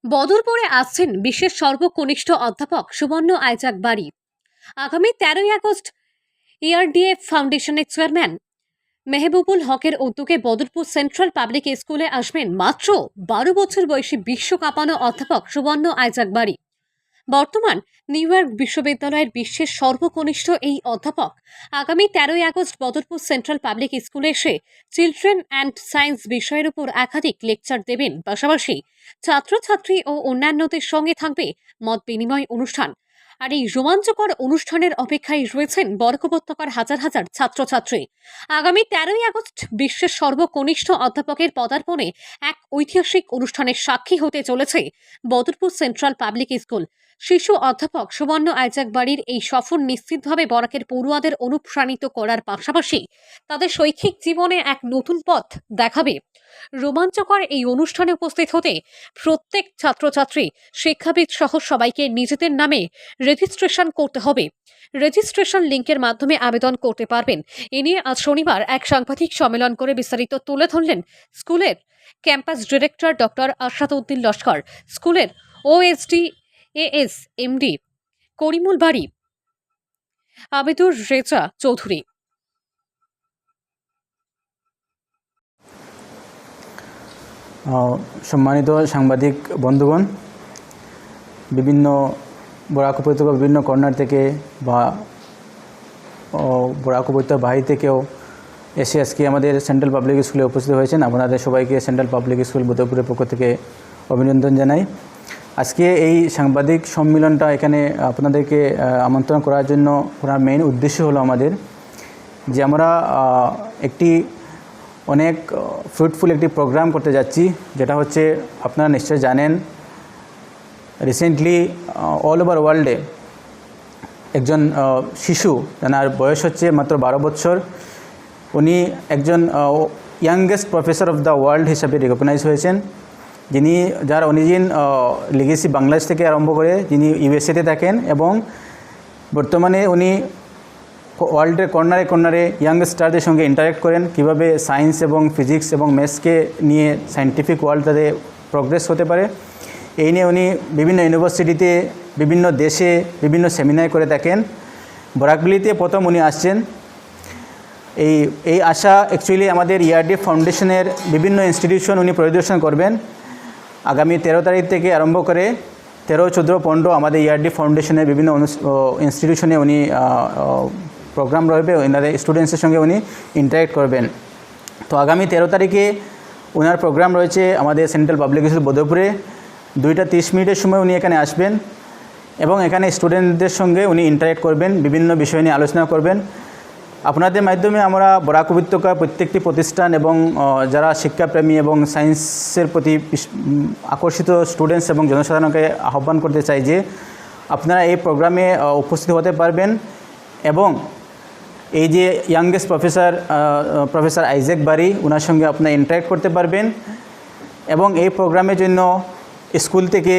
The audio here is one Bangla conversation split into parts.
বদরপুরে আসছেন বিশ্বের সর্বকনিষ্ঠ অধ্যাপক সুবর্ণ আইজাক বাড়ি। আগামী 13ই আগস্ট ERDF ফাউন্ডেশনের চেয়ারম্যান মেহবুবুল হকের উদ্যোগে বদরপুর সেন্ট্রাল পাবলিক স্কুলে আসবেন মাত্র 12 বছর বয়সী বিশ্ব কাঁপানো অধ্যাপক সুবর্ণ আইজাক বাড়ি। বর্তমান নিউ ইয়র্ক বিশ্ববিদ্যালয়ের বিশ্বের সর্বকনিষ্ঠ এই অধ্যাপক আগামী 13ই আগস্ট বদরপুর সেন্ট্রাল পাবলিক স্কুলে এসে চিলড্রেন অ্যান্ড সায়েন্স বিষয়ের উপর একাধিক লেকচার দেবেন। পাশাপাশি ছাত্রছাত্রী ও অন্যান্যদের সঙ্গে থাকবে মত বিনিময় অনুষ্ঠান। আর এই রোমাঞ্চকর অনুষ্ঠানের অপেক্ষায় রয়েছেন বরাক উপত্যকার হাজার হাজার ছাত্রছাত্রী। আগামী 13ই আগস্ট বিশ্বের সর্বকনিষ্ঠ অধ্যাপকের পদার্পণে এক ঐতিহাসিক অনুষ্ঠানের সাক্ষী হতে চলেছে বদরপুর সেন্ট্রাল পাবলিক স্কুল। শিশু অধ্যাপক সুবর্ণ আইজাক বাড়ির এই সফর নিশ্চিতভাবে বরাকের পড়ুয়াদের অনুপ্রাণিত করার পাশাপাশি তাদের শৈক্ষিক জীবনে এক নতুন পথ দেখাবে। রোমাঞ্চকর এই অনুষ্ঠানে উপস্থিত হতে প্রত্যেক ছাত্রছাত্রী, শিক্ষাবিদ সহ সবাইকে নিজেদের নামে রেজিস্ট্রেশন করতে হবে। রেজিস্ট্রেশন লিংকের মাধ্যমে আবেদন করতে পারবেন। এ নিয়ে আজ শনিবার এক সাংবাদিক সম্মেলন করে বিস্তারিত তুলে ধরলেন স্কুলের campus director doctor Ashrafuddin Laskar, স্কুলের OSD ASMD করিমুল বাড়ি আবিদুর রেজা চৌধুরী। সম্মানিত সাংবাদিক বন্ধুগণ, বিভিন্ন বরাক উপত্যকা বিভিন্ন কর্নার থেকে বা বরাক উপত্যকার বাইরে থেকেও এসে আজকে আমাদের সেন্ট্রাল পাবলিক স্কুলে উপস্থিত হয়েছেন। আপনাদের সবাইকে সেন্ট্রাল পাবলিক স্কুল বদরপুরের পক্ষ থেকে অভিনন্দন জানাই। আজকে এই সাংবাদিক সম্মেলনটা এখানে আপনাদেরকে আমন্ত্রণ করার জন্য ওনার মেইন উদ্দেশ্য হলো আমাদের যে আমরা একটি অনেক ফ্রুটফুল একটি প্রোগ্রাম করতে যাচ্ছি, যেটা হচ্ছে আপনারা নিশ্চয়ই জানেন রিসেন্টলি অল ওভার ওয়ার্ল্ডে একজন শিশু, যার বয়স হচ্ছে মাত্র 12 বছর, উনি একজন youngest professor of the world হিসাবে রিকগনাইজ হয়েছেন, যিনি যার অরিজিন লিগেসি বাংলাদেশ থেকে আরম্ভ করে যিনি USA-তে থাকেন এবং বর্তমানে উনি ওয়ার্ল্ডের কর্নারে কর্নারে ইয়াংস্টারদের সঙ্গে ইন্টারেক্ট করেন, কীভাবে সায়েন্স এবং ফিজিক্স এবং ম্যাথসকে নিয়ে সায়েন্টিফিক ওয়ার্ল্ড তাদের প্রোগ্রেস হতে পারে। এই নিয়ে উনি বিভিন্ন ইউনিভার্সিটিতে বিভিন্ন দেশে বিভিন্ন সেমিনার করে থাকেন। বরাকবিলিতে প্রথম উনি আসছেন। এই আশা অ্যাকচুয়ালি আমাদের ERDF ফাউন্ডেশনের বিভিন্ন ইনস্টিটিউশন উনি পরিদর্শন করবেন। আগামী 13 তারিখ থেকে আরম্ভ করে 13, 14, 15 আমাদের ERDF ফাউন্ডেশনের বিভিন্ন ইনস্টিটিউশনে উনি প্রোগ্রাম রয়েছে, ওনাদের স্টুডেন্টসের সঙ্গে উনি ইন্টারেক্ট করবেন। তো আগামী 13 তারিখে ওনার প্রোগ্রাম রয়েছে আমাদের সেন্ট্রাল পাবলিক স্কুল বদরপুরে। 2:30 সময় উনি এখানে আসবেন এবং এখানে স্টুডেন্টদের সঙ্গে উনি ইন্টারেক্ট করবেন, বিভিন্ন বিষয় নিয়ে আলোচনা করবেন। আপনাদের মাধ্যমে আমরা বরাক উপত্যকা প্রত্যেকটি প্রতিষ্ঠান এবং যারা শিক্ষাপ্রেমী এবং সায়েন্সের প্রতি আকর্ষিত স্টুডেন্টস এবং জনসাধারণকে আহ্বান করতে চাই যে আপনারা এই প্রোগ্রামে উপস্থিত হতে পারবেন এবং এই যে ইয়াংগেস্ট প্রফেসর আইজাক বাড়ি, ওনার সঙ্গে আপনারা ইন্টারেক্ট করতে পারবেন এবং এই প্রোগ্রামের জন্য স্কুল থেকে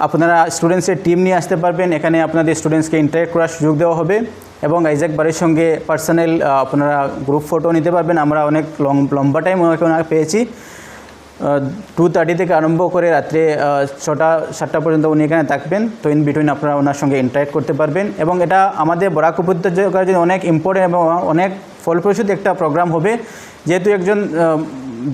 আপনারা স্টুডেন্টসের টিম নিয়ে আসতে পারবেন। এখানে আপনাদের স্টুডেন্টসকে ইন্টারেক্ট করার সুযোগ দেওয়া হবে এবং আইজাক বাড়ির সঙ্গে পার্সোনাল আপনারা গ্রুপ ফটো নিতে পারবেন। আমরা অনেক লম্বা টাইম ওনাকে পেয়েছি। 2:30 থেকে আরম্ভ করে রাত্রে 6টা পর্যন্ত উনি এখানে থাকবেন। তো ইন বিটুইন আপনারা ওনার সঙ্গে ইন্টারেক্ট করতে পারবেন এবং এটা আমাদের বরাক উপত্যকার জন্য অনেক ইম্পর্টেন্ট এবং অনেক ফলপ্রসূ একটা প্রোগ্রাম হবে। যেহেতু একজন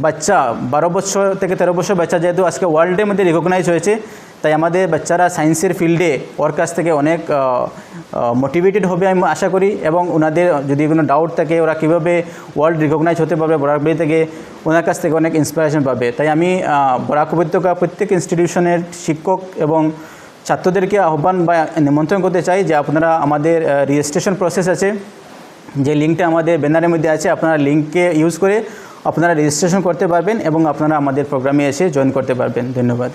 বাচ্চা 12 বছর থেকে 13 বছর বাচ্চা যেহেতু আজকে ওয়ার্ল্ডের মধ্যে রিকগনাইজ হয়েছে, তাই আমাদের বাচ্চারা সায়েন্সের ফিল্ডে ওর কাছ থেকে অনেক মোটিভেটেড হবে আমি আশা করি এবং ওনাদের যদি কোনো ডাউট থাকে ওরা কীভাবে ওয়ার্ল্ড রিকগনাইজ হতে পারবে বরাকবিলি থেকে, ওনার কাছ থেকে অনেক ইন্সপিরেশন পাবে। তাই আমি বরাক উপত্যকা প্রত্যেক ইনস্টিটিউশনের শিক্ষক এবং ছাত্রদেরকে আহ্বান বা নিমন্ত্রণ করতে চাই যে আপনারা আমাদের রেজিস্ট্রেশন প্রসেস আছে, যে লিঙ্কটা আমাদের ব্যানারের মধ্যে আছে, আপনারা লিঙ্ককে ইউজ করে আপনারা রেজিস্ট্রেশন করতে পারবেন এবং আপনারা আমাদের প্রোগ্রামে এসে জয়েন করতে পারবেন। ধন্যবাদ।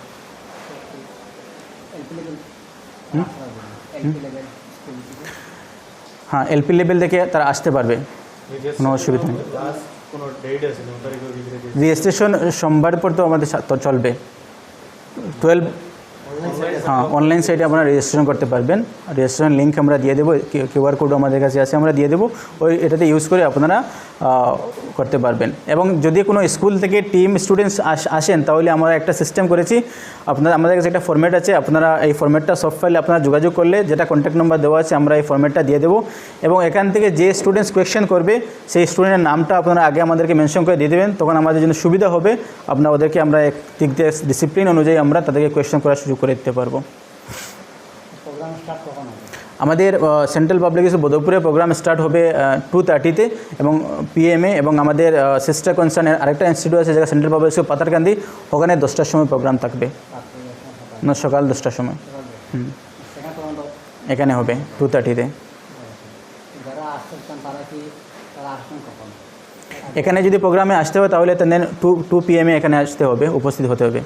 হ্যাঁ, LP লেভেল থেকে তারা আসতে পারবে, কোনো অসুবিধা নেই। রেজিস্ট্রেশন সোমবার পর তো আমাদের চলবে 12। হ্যাঁ, অনলাইন সাইটে আপনারা রেজিস্ট্রেশন করতে পারবেন। রেজিস্ট্রেশন লিঙ্ক আমরা দিয়ে দেবো, QR কোড আমাদের কাছে আছে, আমরা দিয়ে দেবো। এটাতে ইউজ করে আপনারা করতে পারবেন। এবং যদি কোনো স্কুল থেকে টিম স্টুডেন্টস আসেন তাহলে আমরা একটা সিস্টেম করেছি, আমাদের কাছে একটা ফরম্যাট আছে, আপনারা এই ফরম্যাটটা সফট ফাইলে আপনারা যোগাযোগ করলে যেটা কন্ট্যাক্ট নাম্বার দেওয়া আছে আমরা এই ফরম্যাটটা দিয়ে দেবো, এবং এখান থেকে যে স্টুডেন্টস কোয়েশ্চেন করবে সেই স্টুডেন্টের নামটা আপনারা আগে আমাদেরকে মেনশন করে দিয়ে দেবেন, তখন আমাদের জন্য সুবিধা হবে, ওদেরকে আমরা এক দিক দিয়ে ডিসিপ্লিন অনুযায়ী আমরা তাদেরকে কোয়েশ্চেন করার সুযোগ করে দিতে পারবো। আমাদের সেন্ট্রাল পাবলিক স্কুল বদরপুরে প্রোগ্রাম স্টার্ট হবে 2:30-তে এবং PM-এ, এবং আমাদের সিস্টার কনসার্নের আরেকটা ইনস্টিটিউট আছে যেটা সেন্ট্রাল পাবলিক স্কুল পাতারকান্দি, ওখানে 10টার সময় প্রোগ্রাম থাকবে, সকাল 10টার সময় এখানে হবে 2:30-তে। এখানে যদি প্রোগ্রামে আসতে হয় তাহলে দেন 2 PM-এ এখানে আসতে হবে, উপস্থিত হতে হবে,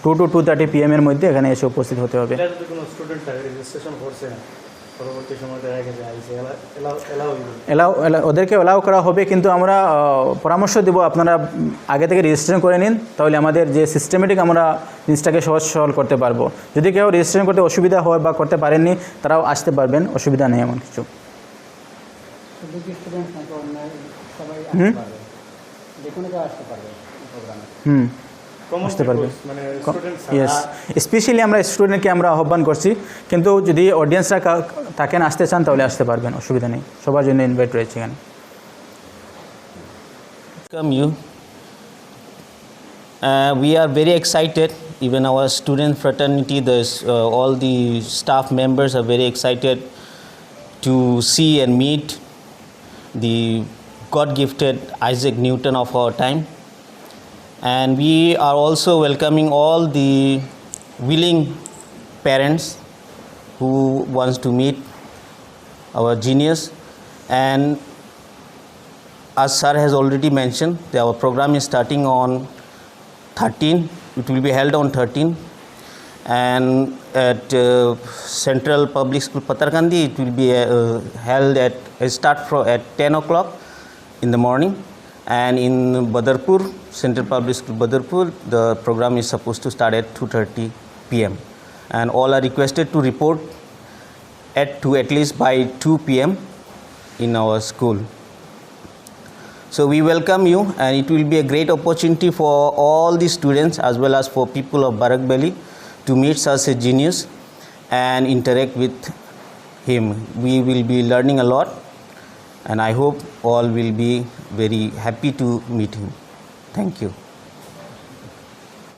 2 to 2:30 PM-এর মধ্যে এখানে এসে উপস্থিত হতে হবে। ওদেরকে অ্যালাউ করা হবে, কিন্তু আমরা পরামর্শ দেবো আপনারা আগে থেকে রেজিস্ট্রেশন করে নিন, তাহলে আমাদের যে সিস্টেমেটিক আমরা জিনিসটাকে সহজ সরল করতে পারবো। যদি কেউ রেজিস্ট্রেশন করতে অসুবিধা হয় বা করতে পারেননি তারাও আসতে পারবেন, অসুবিধা নেই এমন কিছু। আসতে পারবে, ইয়েস, স্পেশালি আমরা স্টুডেন্টকে আমরা আহ্বান করছি, কিন্তু যদি অডিয়েন্সরা থাকেন আসতে চান তাহলে আসতে পারবেন, অসুবিধা নেই, সবার জন্য ইনভাইট রয়েছে এখানে। Welcome you. We are very excited, even our student fraternity, all the staff members are very excited to see and meet the God-gifted Isaac Newton of our time. And we are also welcoming all the willing parents who wants to meet our genius. And as sir has already mentioned, our program is starting on 13. It will be held on 13, and at Central Public School Patarkandi it will be held at at 10 o'clock in the morning. And in Badarpur, Central Public School Badarpur, the program is supposed to start at 2:30 PM. And all are requested to report at least by 2 PM in our school. So we welcome you, and it will be a great opportunity for all the students as well as for people of Barakbeli to meet such a genius and interact with him. We will be learning a lot, and I hope all will be very happy to meet him. Thank you.